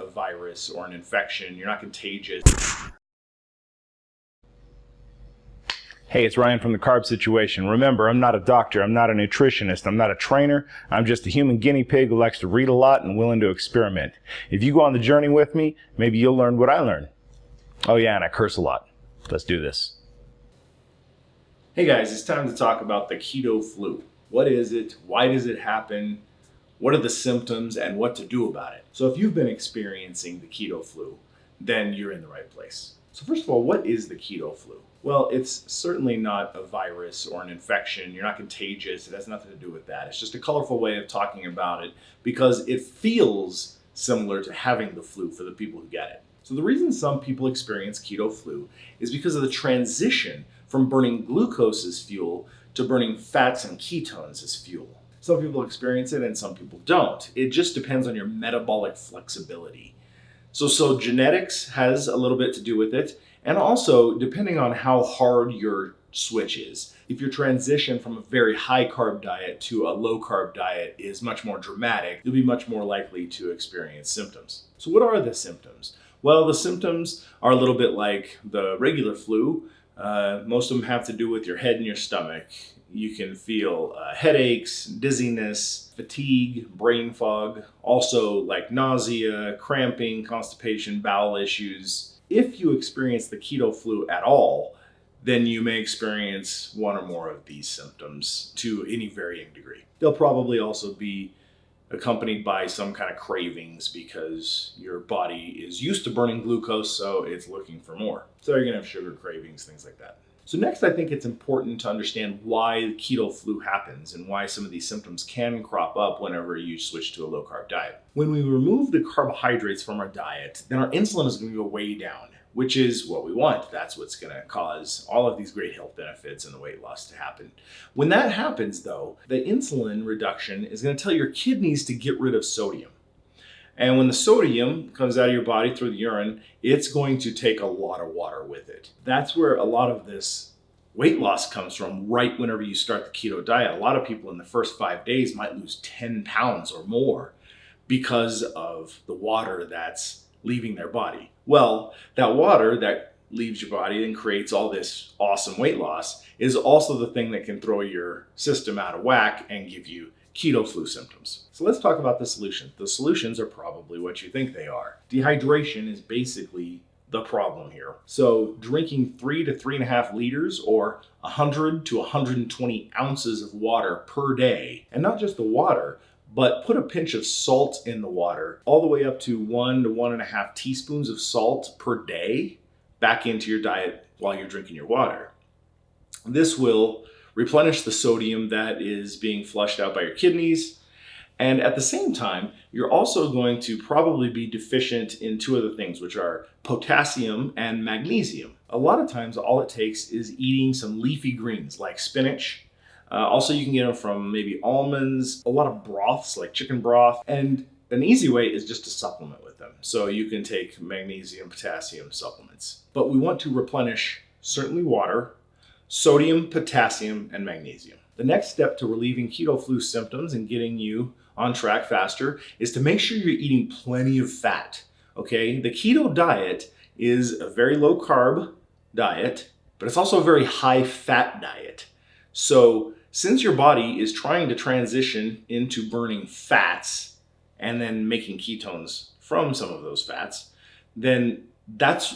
a virus or an infection. You're not contagious. Hey, it's Ryan from the Carb Situation. Remember, I'm not a doctor, I'm not a nutritionist, I'm not a trainer. I'm just a human guinea pig who likes to read a lot and willing to experiment. If you go on the journey with me, maybe you'll learn what I learned. Oh yeah, and I curse a lot. Let's do this. Hey guys, it's time to talk about the keto flu. What is it? Why does it happen? What are the symptoms and what to do about it? So if you've been experiencing the keto flu, then you're in the right place. So first of all, what is the keto flu? Well, it's certainly not a virus or an infection. You're not contagious. It has nothing to do with that. It's just a colorful way of talking about it because it feels similar to having the flu for the people who get it. So the reason some people experience keto flu is because of the transition from burning glucose as fuel to burning fats and ketones as fuel. Some people experience it and some people don't. It just depends on your metabolic flexibility. So genetics has a little bit to do with it. And also, depending on how hard your switch is. If your transition from a very high carb diet to a low carb diet is much more dramatic, you'll be much more likely to experience symptoms. So what are the symptoms? Well, the symptoms are a little bit like the regular flu. Most of them have to do with your head and your stomach. You can feel headaches, dizziness, fatigue, brain fog, also like nausea, cramping, constipation, bowel issues. If you experience the keto flu at all, then you may experience one or more of these symptoms to any varying degree. They'll probably also be accompanied by some kind of cravings because your body is used to burning glucose, so it's looking for more. So you're gonna have sugar cravings, things like that. So next, I think it's important to understand why keto flu happens and why some of these symptoms can crop up whenever you switch to a low carb diet. When we remove the carbohydrates from our diet, then our insulin is going to go way down, which is what we want. That's what's going to cause all of these great health benefits and the weight loss to happen. When that happens though, the insulin reduction is going to tell your kidneys to get rid of sodium. And when the sodium comes out of your body through the urine, it's going to take a lot of water with it. That's where a lot of this weight loss comes from right whenever you start the keto diet. A lot of people in the first 5 days might lose 10 pounds or more because of the water that's leaving their body. Well, that water that leaves your body and creates all this awesome weight loss is also the thing that can throw your system out of whack and give you keto flu symptoms. So let's talk about the solution. The solutions are probably what you think they are. Dehydration is basically the problem here. So drinking 3 to 3.5 liters or 100 to 120 ounces of water per day, and not just the water, but put a pinch of salt in the water, all the way up to 1 to 1.5 teaspoons of salt per day back into your diet while you're drinking your water. This will replenish the sodium that is being flushed out by your kidneys. And at the same time, you're also going to probably be deficient in two other things, which are potassium and magnesium. A lot of times, all it takes is eating some leafy greens like spinach. Also, you can get them from maybe almonds, a lot of broths like chicken broth. And an easy way is just to supplement with them. So you can take magnesium, potassium supplements. But we want to replenish certainly water, sodium, potassium, and magnesium. The next step to relieving keto flu symptoms and getting you on track faster is to make sure you're eating plenty of fat, okay? The keto diet is a very low carb diet, but it's also a very high fat diet. So since your body is trying to transition into burning fats and then making ketones from some of those fats, then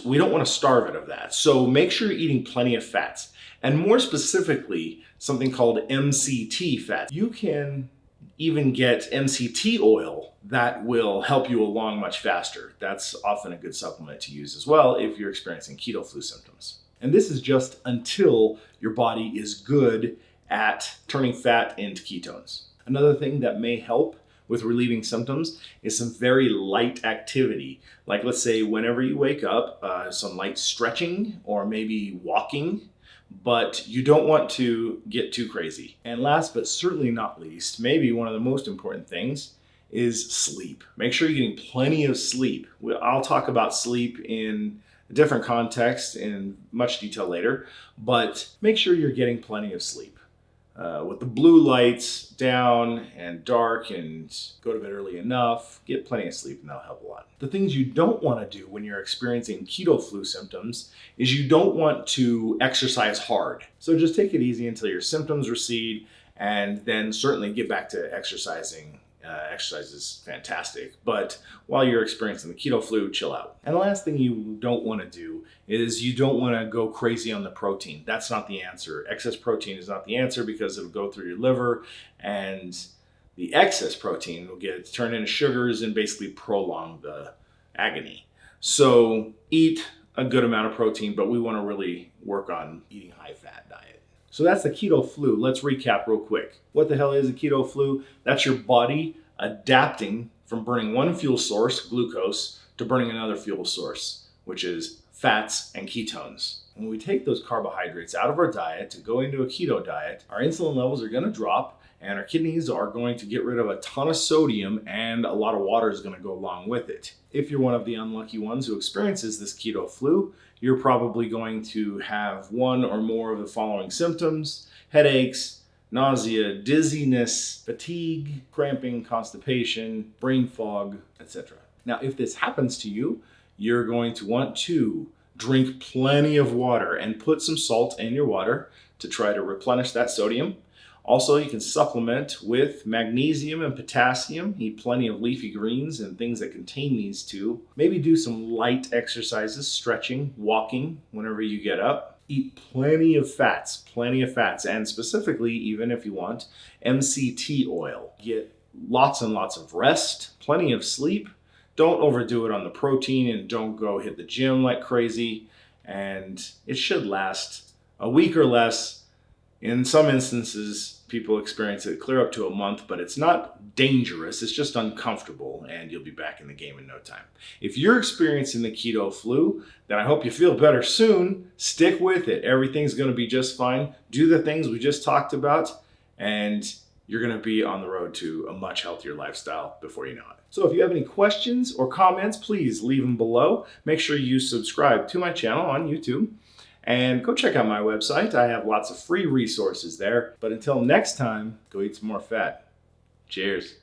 we don't want to starve it of that. So make sure you're eating plenty of fats. And more specifically, something called MCT fat. You can even get MCT oil that will help you along much faster. That's often a good supplement to use as well if you're experiencing keto flu symptoms. And this is just until your body is good at turning fat into ketones. Another thing that may help with relieving symptoms is some very light activity. Like let's say whenever you wake up, some light stretching or maybe walking, but you don't want to get too crazy. And last but certainly not least, maybe one of the most important things is sleep. Make sure you're getting plenty of sleep. I'll talk about sleep in a different context in much detail later, but make sure you're getting plenty of sleep. with the blue lights down and dark, and go to bed early enough, get plenty of sleep, and that'll help a lot. The things you don't want to do when you're experiencing keto flu symptoms is you don't want to exercise hard. So just take it easy until your symptoms recede, and then certainly get back to exercising. Exercise is fantastic, but while you're experiencing the keto flu, chill out. And the last thing you don't want to do is you don't want to go crazy on the protein. That's not the answer. Excess protein is not the answer because it'll go through your liver, and the excess protein will get turned into sugars and basically prolong the agony. So eat a good amount of protein, but we want to really work on eating a high-fat diet. So that's the keto flu. Let's recap real quick. What the hell is a keto flu? That's your body adapting from burning one fuel source, glucose, to burning another fuel source, which is fats and ketones. When we take those carbohydrates out of our diet to go into a keto diet, our insulin levels are going to drop, and our kidneys are going to get rid of a ton of sodium, and a lot of water is going to go along with it. If you're one of the unlucky ones who experiences this keto flu, you're probably going to have one or more of the following symptoms: headaches, nausea, dizziness, fatigue, cramping, constipation, brain fog, etc. Now, if this happens to you, you're going to want to drink plenty of water and put some salt in your water to try to replenish that sodium. Also, you can supplement with magnesium and potassium. Eat plenty of leafy greens and things that contain these two. Maybe do some light exercises, stretching, walking whenever you get up. Eat plenty of fats, and specifically, even if you want, MCT oil. Get lots and lots of rest, plenty of sleep. Don't overdo it on the protein, and don't go hit the gym like crazy. And it should last a week or less. In some instances, people experience it clear up to a month, but it's not dangerous. It's just uncomfortable, and you'll be back in the game in no time. If you're experiencing the keto flu, then I hope you feel better soon. Stick with it. Everything's going to be just fine. Do the things we just talked about, and you're going to be on the road to a much healthier lifestyle before you know it. So if you have any questions or comments, please leave them below. Make sure you subscribe to my channel on YouTube. And go check out my website. I have lots of free resources there. But until next time, go eat some more fat. Cheers.